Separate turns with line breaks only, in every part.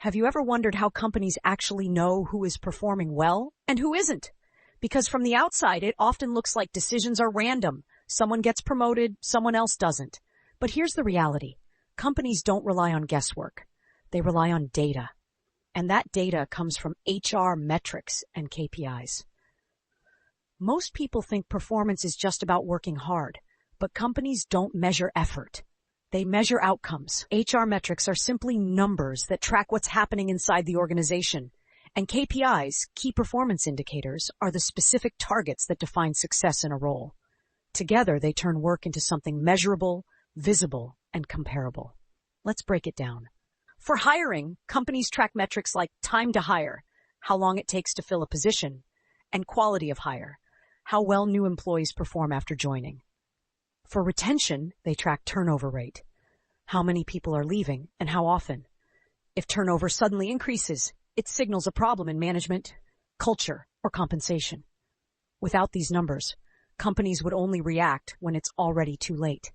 Have you ever wondered how companies actually know who is performing well and who isn't? Because from the outside, it often looks like decisions are random. Someone gets promoted, someone else doesn't. But here's the reality. Companies don't rely on guesswork. They rely on data. And that data comes from HR metrics and KPIs. Most people think performance is just about working hard, but companies don't measure effort. They measure outcomes. HR metrics are simply numbers that track what's happening inside the organization. And KPIs, key performance indicators, are the specific targets that define success in a role. Together, they turn work into something measurable, visible, and comparable. Let's break it down. For hiring, companies track metrics like time to hire, how long it takes to fill a position, and quality of hire, how well new employees perform after joining. For retention, they track turnover rate, how many people are leaving and how often. If turnover suddenly increases, it signals a problem in management, culture, or compensation. Without these numbers, companies would only react when it's already too late.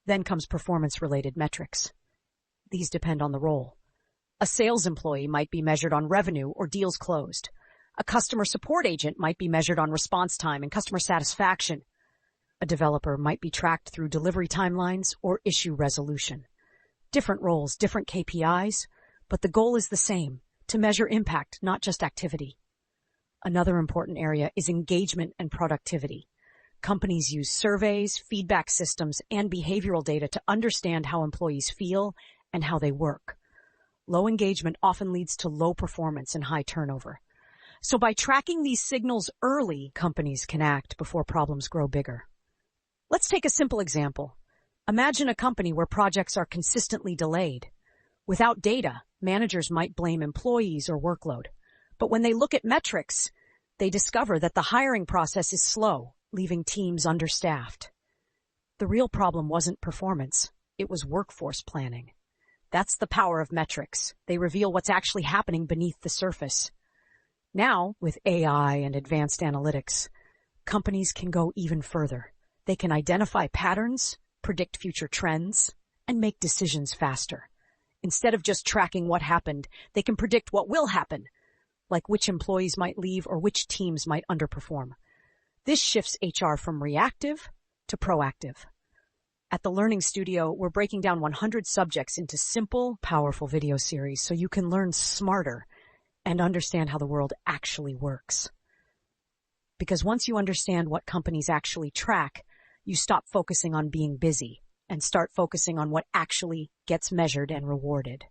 Then comes performance-related metrics. These depend on the role. A sales employee might be measured on revenue or deals closed. A customer support agent might be measured on response time and customer satisfaction. A developer might be tracked through delivery timelines or issue resolution. Different roles, different KPIs, but the goal is the same, to measure impact, not just activity. Another important area is engagement and productivity. Companies use surveys, feedback systems, and behavioral data to understand how employees feel and how they work. Low engagement often leads to low performance and high turnover. So by tracking these signals early, companies can act before problems grow bigger. Let's take a simple example. Imagine a company where projects are consistently delayed. Without data, managers might blame employees or workload. But when they look at metrics, they discover that the hiring process is slow, leaving teams understaffed. The real problem wasn't performance, it was workforce planning. That's the power of metrics. They reveal what's actually happening beneath the surface. Now, with AI and advanced analytics, companies can go even further. They can identify patterns, predict future trends, and make decisions faster. Instead of just tracking what happened, they can predict what will happen, like which employees might leave or which teams might underperform. This shifts HR from reactive to proactive. At the Learning Studio, we're breaking down 100 subjects into simple, powerful video series so you can learn smarter and understand how the world actually works. Because once you understand what companies actually track, you stop focusing on being busy and start focusing on what actually gets measured and rewarded.